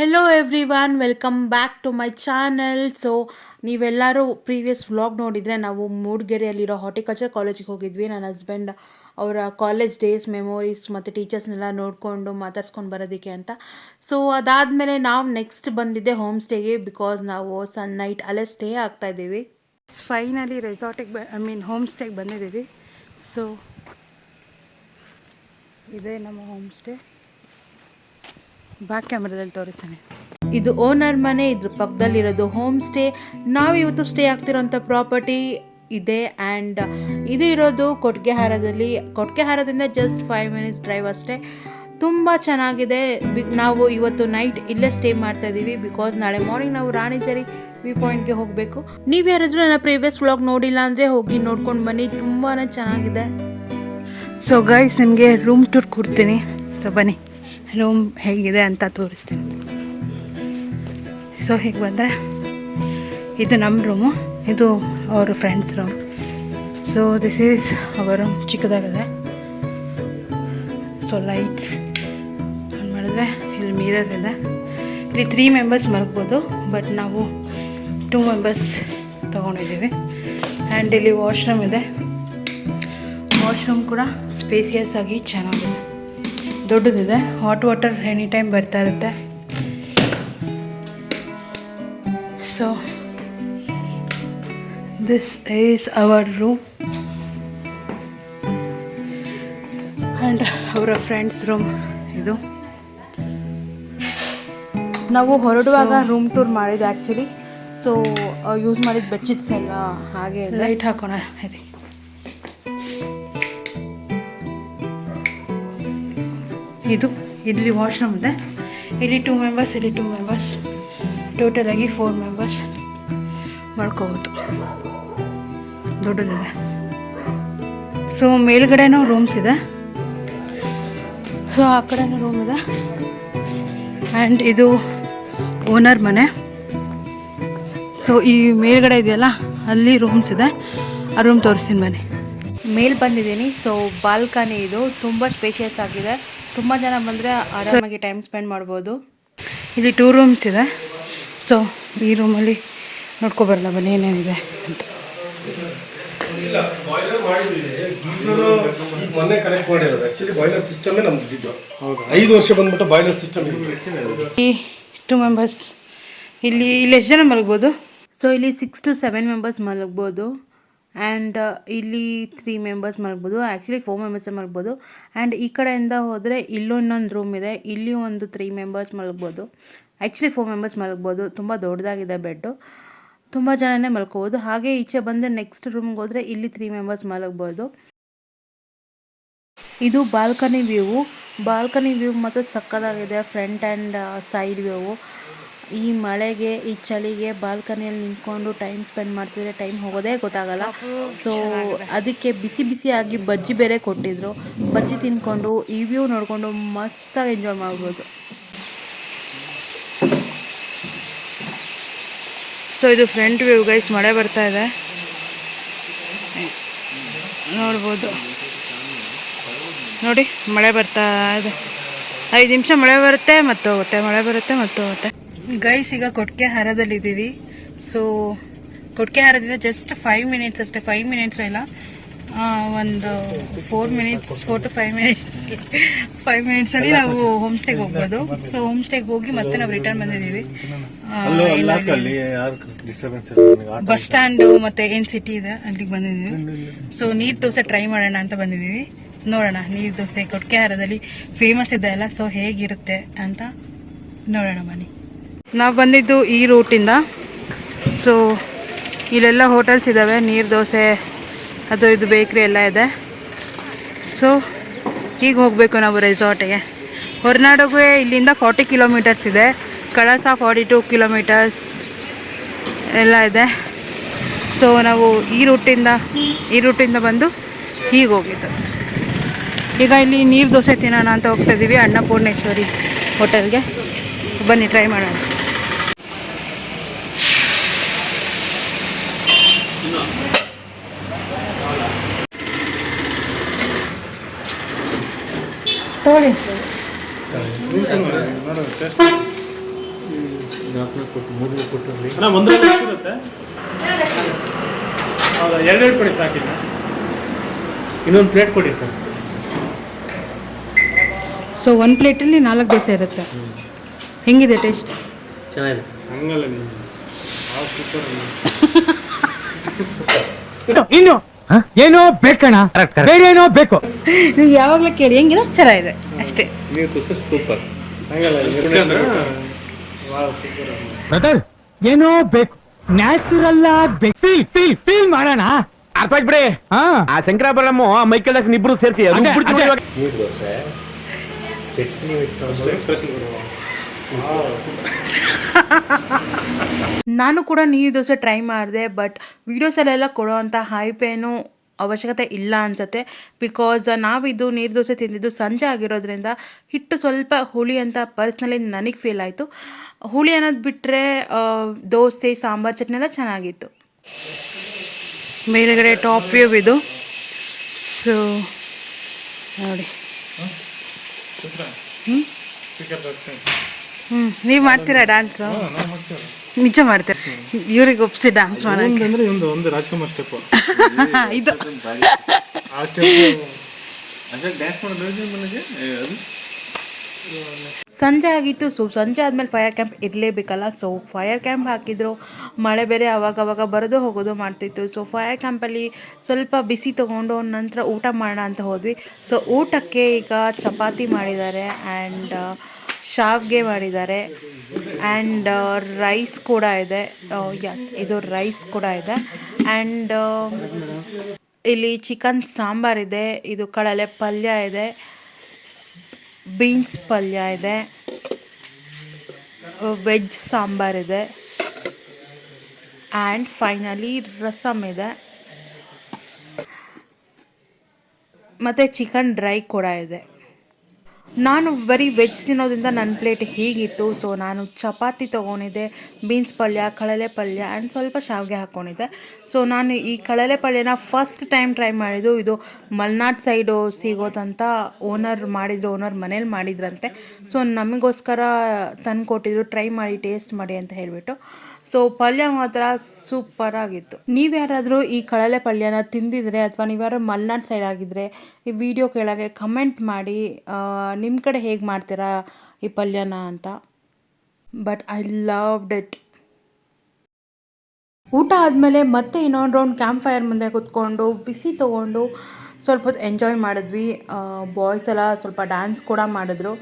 Hello everyone, welcome back to my channel. So ನೀವೆಲ್ಲರೂ previous vlog ನೋಡಿದರೆ ನಾವು ಮೂಡಿಗೆರೆಯಲ್ಲಿರೋ horticulture ಕಾಲೇಜಿಗೆ ಹೋಗಿದ್ವಿ. ನನ್ನ ಹಸ್ಬೆಂಡ್ ಅವರ ಕಾಲೇಜ್ ಡೇಸ್ ಮೆಮೊರೀಸ್ ಮತ್ತು ಟೀಚರ್ಸ್ನೆಲ್ಲ ನೋಡಿಕೊಂಡು ಮಾತಾಡ್ಸ್ಕೊಂಡು ಬರೋದಕ್ಕೆ ಅಂತ. ಸೊ ಅದಾದಮೇಲೆ ನಾವು ನೆಕ್ಸ್ಟ್ ಬಂದಿದ್ದೆ ಹೋಮ್ ಸ್ಟೇಗೆ, ಬಿಕಾಸ್ ನಾವು ನೈಟ್ ಅಲ್ಲೇ ಸ್ಟೇ ಆಗ್ತಾಯಿದ್ದೀವಿ. ಫೈನಲಿ ರೆಸಾರ್ಟಿಗೆ ಹೋಮ್ ಸ್ಟೇಗೆ ಬಂದಿದ್ದೀವಿ. ಸೊ ಇದೇ ನಮ್ಮ ಹೋಮ್ ಸ್ಟೇ. ಬ್ಯಾಕ್ ಕ್ಯಾಮ್ರಾದಲ್ಲಿ ತೋರಿಸ್ತಾನೆ. ಇದು ಓನರ್ ಮನೆ, ಇದ್ರ ಪಕ್ಕದಲ್ಲಿರೋದು ಹೋಮ್ ಸ್ಟೇ. ನಾವಿವತ್ತು ಸ್ಟೇ ಆಗ್ತಿರೋಂಥ ಪ್ರಾಪರ್ಟಿ ಇದೆ. ಆ್ಯಂಡ್ ಇದು ಇರೋದು ಕೊಟ್ಗೆಹಾರದಲ್ಲಿ. ಕೊಟ್ಗೆಹಾರದಿಂದ ಜಸ್ಟ್ 5 minutes ಡ್ರೈವ್ ಅಷ್ಟೇ. ತುಂಬ ಚೆನ್ನಾಗಿದೆ. ನಾವು ಇವತ್ತು ನೈಟ್ ಇಲ್ಲೇ ಸ್ಟೇ ಮಾಡ್ತಾಯಿದ್ದೀವಿ, ಬಿಕಾಸ್ ನಾಳೆ ಮಾರ್ನಿಂಗ್ ನಾವು ರಾಣಿಜರಿ ವ್ಯೂ ಪಾಯಿಂಟ್ಗೆ ಹೋಗಬೇಕು. ನೀವು ಯಾರಾದರೂ ನನ್ನ ಪ್ರೀವಿಯಸ್ ವ್ಲಾಗ್ ನೋಡಿಲ್ಲ ಅಂದರೆ ಹೋಗಿ ನೋಡ್ಕೊಂಡು ಬನ್ನಿ, ತುಂಬಾ ಚೆನ್ನಾಗಿದೆ. ಸೊ ಗೈಸ್, ನಿಮಗೆ ರೂಮ್ ಟೂರ್ ಕೊಡ್ತೀನಿ. ಸೊ ಬನ್ನಿ, ರೂಮ್ ಹೇಗಿದೆ ಅಂತ ತೋರಿಸ್ತೀನಿ. ಸೊ ಹೀಗೆ ಬಂದರೆ ಇದು ನಮ್ಮ ರೂಮು, ಇದು ಅವರ friends room. So this is ಅವರ ರೂಮ್. ಚಿಕ್ಕದಾಗಿದೆ. ಸೊ ಲೈಟ್ಸ್ ಆನ್ ಮಾಡಿದ್ರೆ ಇಲ್ಲಿ ಮಿರರ್ ಇದೆ. ಇಲ್ಲಿ 3 members ಮಲಗ್ಬೋದು, ಬಟ್ ನಾವು 2 members ತೊಗೊಂಡಿದ್ದೀವಿ. ಆ್ಯಂಡ್ ಇಲ್ಲಿ ವಾಶ್ರೂಮ್ ಇದೆ. ವಾಶ್ರೂಮ್ ಕೂಡ ಸ್ಪೇಸಿಯಸ್ ಆಗಿ ಚೆನ್ನಾಗಿದೆ, ದೊಡ್ಡದಿದೆ. ಹಾಟ್ ವಾಟರ್ ಎನಿ ಟೈಮ್ ಬರ್ತಾ ಇರುತ್ತೆ. So this is our room and ಅವರ ಫ್ರೆಂಡ್ಸ್ ರೂಮ್ ಇದು. ನಾವು ಹೊರಡುವಾಗ ರೂಮ್ ಟೂರ್ ಮಾಡಿದ್ದು ಆ್ಯಕ್ಚುಲಿ. ಸೊ ಯೂಸ್ ಮಾಡಿದ ಬೆಡ್ಶೀಟ್ಸ್ ಎಲ್ಲ ಹಾಗೆ ಲೈಟ್ ಹಾಕೋಣ. ಇದೆ ಇದು. ಇಲ್ಲಿ ವಾಶ್ರೂಮ್ ಇದೆ. ಇಲ್ಲಿ 2 members, ಇಲ್ಲಿ 2 members, ಟೋಟಲಾಗಿ 4 members ಮಾಡ್ಕೋಬೋದು. ದೊಡ್ಡದಿದೆ. ಸೊ ಮೇಲ್ಗಡೆನೂ ರೂಮ್ಸ್ ಇದೆ. ಸೊ ಆ ಕಡೆನೂ ರೂಮ್ ಇದೆ. ಆ್ಯಂಡ್ ಇದು ಓನರ್ ಮನೆ. ಸೊ ಈ ಮೇಲ್ಗಡೆ ಇದೆಯಲ್ಲ, ಅಲ್ಲಿ ರೂಮ್ಸ್ ಇದೆ. ಆ ರೂಮ್ ತೋರಿಸ್ತೀನಿ ಬನ್ನಿ. ಮೇಲ್ ಬಂದಿದ್ದೀನಿ. ಸೊ ಬಾಲ್ಕನಿ ಇದು ತುಂಬ ಸ್ಪೇಷಿಯಸ್ ಆಗಿದೆ. ತುಂಬ ಜನ ಬಂದರೆ ಆರಾಮಾಗಿ ಟೈಮ್ ಸ್ಪೆಂಡ್ ಮಾಡ್ಬೋದು. ಇಲ್ಲಿ 2 rooms ಇದೆ. ಸೊ ಈ ರೂಮಲ್ಲಿ ನೋಡ್ಕೊಬರಲ್ಲ ಬನ್ನಿ ಏನೇನಿದೆ ಅಂತ. ಮೊನ್ನೆ ಕನೆಕ್ಟ್ ಮಾಡಿರೋದು ಆ್ಯಕ್ಚುಲಿ ಬಾಯ್ಲರ್ ಸಿಸ್ಟಮೇ ನಮ್ದು ಇದ್ದು. 5 ವರ್ಷ ಬಂದ್ಬಿಟ್ಟು ಬಾಯ್ಲರ್ ಸಿಸ್ಟಮ್. ಈ 2 members ಇಲ್ಲಿ ಎಷ್ಟು ಜನ ಮಲಗ್ಬೋದು? ಸೊ ಇಲ್ಲಿ 6 to 7 members ಮಲಗ್ಬೋದು. ಆ್ಯಂಡ್ ಇಲ್ಲಿ 3 members ಮಲಗ್ಬೋದು. ಆ್ಯಕ್ಚುಲಿ 4 members ಮಲಗ್ಬೋದು. ಆ್ಯಂಡ್ ಈ ಕಡೆಯಿಂದ ಹೋದರೆ ಇಲ್ಲೂ ಇನ್ನೊಂದು ರೂಮ್ ಇದೆ. ಇಲ್ಲಿ ಒಂದು 3 members ಮಲಗ್ಬೋದು. ಆ್ಯಕ್ಚುಲಿ 4 members ಮಲಗ್ಬೋದು. ತುಂಬ ದೊಡ್ಡದಾಗಿದೆ ಬೆಡ್ಡು, ತುಂಬ ಜನನೇ ಮಲ್ಕೋಬೋದು. ಹಾಗೆ ಈಚೆ ಬಂದರೆ ನೆಕ್ಸ್ಟ್ ರೂಮ್ಗೆ ಹೋದರೆ ಇಲ್ಲಿ 3 members ಮಲಗ್ಬೋದು. ಇದು ಬಾಲ್ಕನಿ ವ್ಯೂ. ಬಾಲ್ಕನಿ ವ್ಯೂ ಮತ್ತು ಸಕ್ಕದಾಗಿದೆ. Front and side view. ಈ ಮಳೆಗೆ, ಈ ಚಳಿಗೆ ಬಾಲ್ಕನಿಯಲ್ಲಿ ನಿಂತ್ಕೊಂಡು ಟೈಮ್ ಸ್ಪೆಂಡ್ ಮಾಡ್ತಿದ್ರೆ ಟೈಮ್ ಹೋಗೋದೇ ಗೊತ್ತಾಗಲ್ಲ. ಸೊ ಅದಕ್ಕೆ ಬಿಸಿ ಬಿಸಿಯಾಗಿ ಬಜ್ಜಿ ಬೇರೆ ಕೊಟ್ಟಿದ್ರು. ಬಜ್ಜಿ ತಿಂದ್ಕೊಂಡು ಈ ವ್ಯೂ ನೋಡಿಕೊಂಡು ಮಸ್ತಾಗಿ ಎಂಜಾಯ್ ಮಾಡ್ಬೋದು. ಸೊ ಇದು ಫ್ರಂಟ್ ವ್ಯೂ ಗೈಸ್. ಮಳೆ ಬರ್ತಾ ಇದೆ, ನೋಡ್ಬೋದು. ನೋಡಿ, ಮಳೆ ಬರ್ತಾ ಇದೆ. 5 ನಿಮಿಷ ಮಳೆ ಬರುತ್ತೆ ಮತ್ತೆ ಹೋಗುತ್ತೆ, ಮಳೆ ಬರುತ್ತೆ ಮತ್ತೆ ಹೋಗುತ್ತೆ. ಗೈಸ್, ಈಗ ಕೊಟ್ಗೆಹಾರದಲ್ಲಿದ್ದೀವಿ. ಸೊ ಕೊಟ್ಗೆಹಾರದಿಂದ ಜಸ್ಟ್ 5 minutes ಅಷ್ಟೇ. 5 minutes ಇಲ್ಲ, ಒಂದು 4 to 5 minutes 5 minutesಲ್ಲಿ ನಾವು ಹೋಮ್ ಸ್ಟೇಗೆ ಹೋಗ್ಬೋದು. ಸೊ ಹೋಮ್ ಸ್ಟೇಗೆ ಹೋಗಿ ಮತ್ತೆ ನಾವು ರಿಟರ್ನ್ ಬಂದಿದ್ದೀವಿ. ಬಸ್ ಸ್ಟ್ಯಾಂಡು ಮತ್ತು ಏನ್ ಸಿಟಿ ಇದೆ ಅಲ್ಲಿಗೆ ಬಂದಿದ್ದೀವಿ. ಸೊ ನೀರು ದೋಸೆ ಟ್ರೈ ಮಾಡೋಣ ಅಂತ ಬಂದಿದ್ದೀವಿ. ನೋಡೋಣ, ನೀರು ದೋಸೆ ಕೊಟ್ಗೆಹಾರದಲ್ಲಿ ಫೇಮಸ್ ಇದೆ ಅಲ್ಲ, ಸೊ ಹೇಗಿರುತ್ತೆ ಅಂತ ನೋಡೋಣ ಬನ್ನಿ. ನಾವು ಬಂದಿದ್ದು ಈ ರೂಟಿಂದ. ಸೊ ಇಲ್ಲೆಲ್ಲ ಹೋಟೆಲ್ಸ್ ಇದ್ದಾವೆ, ನೀರು ದೋಸೆ ಅದು ಇದು ಬೇಕ್ರಿ ಎಲ್ಲ ಇದೆ. ಸೊ ಈಗ ಹೋಗಬೇಕು ನಾವು ರೆಸಾರ್ಟಿಗೆ. ಹೊರನಾಡಿಗೆ ಇಲ್ಲಿಂದ 40 kilometers ಇದೆ. ಕಳಸ 42 kilometers ಎಲ್ಲ ಇದೆ. ಸೊ ನಾವು ಈ ರೂಟಿಂದ ಬಂದು ಹೀಗೆ ಹೋಗಿದ್ದು. ಈಗ ಇಲ್ಲಿ ನೀರು ದೋಸೆ ತಿನ್ನೋಣ ಅಂತ ಹೋಗ್ತಾ ಇದ್ದೀವಿ ಅನ್ನಪೂರ್ಣೇಶ್ವರಿ ಹೋಟೆಲ್ಗೆ. ಬನ್ನಿ ಟ್ರೈ ಮಾಡೋಣ. ತಗೊಳ್ಳಿ. ಅಣ್ಣ ಒಂದ್ರಲ್ಲಿ ಎಷ್ಟಿರುತ್ತೆ? ಹೌದಾ, ಎರಡೆರಡು ಕೊಡಿ ಸಾಕಿಲ್ಲ. ಇನ್ನೊಂದು ಪ್ಲೇಟ್ ಕೊಡಿ ಸರ್. ಸೊ ಒಂದು ಪ್ಲೇಟಲ್ಲಿ 4 ದೋಸೆ ಇರುತ್ತೆ. ಹೆಂಗಿದೆ ಟೇಸ್ಟ್? ಚೆನ್ನಾಗಿದೆ. ಹಂಗಲ್ಲ ನೀವು ಸೂಪರ್. ಇನ್ನು ಏನೋ ಬೇಕಣ್ಣ, ಬೇರೆ ಏನೋ ಬೇಕು. ನೀವು ಯಾವಾಗಲೂ ಕೇಳಿ ಹೆಂಗಿದೆ, ಚೆನ್ನಾಗಿದೆ ಅಷ್ಟೇ. ನೀವು ದೋಸೆ ಸೂಪರ್. ಹಂಗಲ್ಲ ಬ್ರದರ್ ಏನೋ ಬೇಕು, ನ್ಯಾಚುರಲ್ ಬೇಕು. ಫೀಲ್ ಫೀಲ್ ಫೀಲ್ ಮಾಡೋಣ. ಅರ್ಥ ಆಗ್ಬಿಡಿ. ಆ ಶಂಕರಾಭರಣಮ್ಮ ಮೈಕಲ್ ಜಾಕ್ಸನ್ ಇಬ್ರು ಸೇರಿಸಿ ನೀರು ದೋಸೆ ಚಟ್ನಿ ನಾನು ಕೂಡ ನೀರು ದೋಸೆ ಟ್ರೈ ಮಾಡಿದೆ, ಬಟ್ ವೀಡಿಯೋಸಲ್ಲೆಲ್ಲ ಕೊಡೋವಂಥ ಹೈಪೇನು ಅವಶ್ಯಕತೆ ಇಲ್ಲ ಅನಿಸುತ್ತೆ. ಬಿಕಾಸ್ ನಾವಿದು ನೀರು ದೋಸೆ ತಿಂದಿದ್ದು ಸಂಜೆ ಆಗಿರೋದ್ರಿಂದ ಹಿಟ್ಟು ಸ್ವಲ್ಪ ಹುಳಿ ಅಂತ ಪರ್ಸ್ನಲಿ ನನಗೆ ಫೀಲ್ ಆಯಿತು. ಹುಳಿ ಅನ್ನೋದು ಬಿಟ್ಟರೆ ದೋಸೆ, ಸಾಂಬಾರು, ಚಟ್ನಿ ಎಲ್ಲ ಚೆನ್ನಾಗಿತ್ತು. ಮೇಲ್ಗಡೆ ಟಾಪ್ ವ್ಯೂ ಇದು. ಸೊ ನೋಡಿ. ನೀವು ಮಾಡ್ತೀರಾ ಡ್ಯಾನ್ಸು? ನಿಜ ಮಾಡ್ತೀರ? ಇವ್ರಿಗೆ ಒಪ್ಸಿ ಡ್ಯಾನ್ಸ್ ಮಾಡೋಕ್ಕೆ. ಅಂದ್ರೆ ಒಂದು ರಾಜ್ಕುಮಾರ್ ಸ್ಟೆಪ್ ಇದು ಆ ಸ್ಟೆಪ್. ಸಂಜೆ ಆಗಿತ್ತು. ಸೊ ಸಂಜೆ ಆದಮೇಲೆ ಫೈರ್ ಕ್ಯಾಂಪ್ ಇರಲೇಬೇಕಲ್ಲ. ಸೊ ಫೈರ್ ಕ್ಯಾಂಪ್ ಹಾಕಿದ್ರು. ಮಳೆ ಬೇರೆ ಅವಾಗವಾಗ ಬರೋದು ಹೋಗೋದು ಮಾಡ್ತಿತ್ತು. ಸೊ ಫೈರ್ ಕ್ಯಾಂಪಲ್ಲಿ ಸ್ವಲ್ಪ ಬಿಸಿ ತೊಗೊಂಡು ನಂತರ ಊಟ ಮಾಡೋಣ ಅಂತ ಹೋದ್ವಿ. ಸೊ ಊಟಕ್ಕೆ ಈಗ ಚಪಾತಿ ಮಾಡಿದ್ದಾರೆ ಆ್ಯಂಡ್ ಶಾವ್ಗೆ ಮಾಡಿದ್ದಾರೆ ಆ್ಯಂಡ್ ರೈಸ್ ಕೂಡ ಇದೆ. ಯಸ್, ಇದು ರೈಸ್ ಕೂಡ ಇದೆ. ಆ್ಯಂಡ್ ಇಲ್ಲಿ ಚಿಕನ್ ಸಾಂಬಾರಿದೆ, ಇದು ಕಡಲೆ ಪಲ್ಯ ಇದೆ, ಬೀನ್ಸ್ ಪಲ್ಯ ಇದೆ, ವೆಜ್ ಸಾಂಬಾರಿದೆ ಆ್ಯಂಡ್ ಫೈನಲಿ ರಸಮ್ ಇದೆ ಮತ್ತು ಚಿಕನ್ ಡ್ರೈ ಕೂಡ ಇದೆ. ನಾನು ಬರೀ ವೆಜ್ ತಿನ್ನೋದ್ರಿಂದ ನನ್ನ ಪ್ಲೇಟ್ ಹೀಗಿತ್ತು. ಸೊ ನಾನು ಚಪಾತಿ ತೊಗೊಂಡಿದ್ದೆ, ಬೀನ್ಸ್ ಪಲ್ಯ, ಕಡಲೆ ಪಲ್ಯ ಆ್ಯಂಡ್ ಸ್ವಲ್ಪ ಶಾವಿಗೆ ಹಾಕ್ಕೊಂಡಿದ್ದೆ. ಸೊ ನಾನು ಈ ಕಡಲೆ ಪಲ್ಯನ ಫಸ್ಟ್ ಟೈಮ್ ಟ್ರೈ ಮಾಡಿದ್ದು. ಇದು ಮಲೆನಾಡು ಸೈಡು ಸಿಗೋದಂತ ಓನರ್ ಮನೇಲಿ ಮಾಡಿದ್ರಂತೆ. ಸೊ ನಮಗೋಸ್ಕರ ತಂದು ಕೊಟ್ಟಿದ್ರು, ಟ್ರೈ ಮಾಡಿ ಟೇಸ್ಟ್ ಮಾಡಿ ಅಂತ ಹೇಳಿಬಿಟ್ಟು. ಸೊ ಪಲ್ಯ ಮಾತ್ರ ಸೂಪರಾಗಿತ್ತು. ನೀವು ಯಾರಾದರೂ ಈ ಕಡಲೆ ಪಲ್ಯನ ತಿಂದಿದ್ರೆ ಅಥವಾ ನೀವ್ಯಾರು ಮಲೆನಾಡು ಸೈಡ್ ಆಗಿದ್ದರೆ ಈ ವಿಡಿಯೋ ಕೆಳಗೆ ಕಮೆಂಟ್ ಮಾಡಿ ನಿಮ್ಮ ಕಡೆ ಹೇಗೆ ಮಾಡ್ತೀರಾ ಈ ಪಲ್ಯನ ಅಂತ. But I loved it. ಊಟ ಆದಮೇಲೆ ಮತ್ತೆ ಇನ್ನೊಂದು ರೌಂಡ್ ಕ್ಯಾಂಪ್ ಫೈರ್ ಮುಂದೆ ಕೂತ್ಕೊಂಡು ಬಿಸಿ ತೊಗೊಂಡು ಸ್ವಲ್ಪ ಹೊತ್ತು ಎಂಜಾಯ್ ಮಾಡಿದ್ವಿ. ಬಾಯ್ಸ್ ಎಲ್ಲ ಸ್ವಲ್ಪ ಡ್ಯಾನ್ಸ್ ಕೂಡ ಮಾಡಿದ್ರು.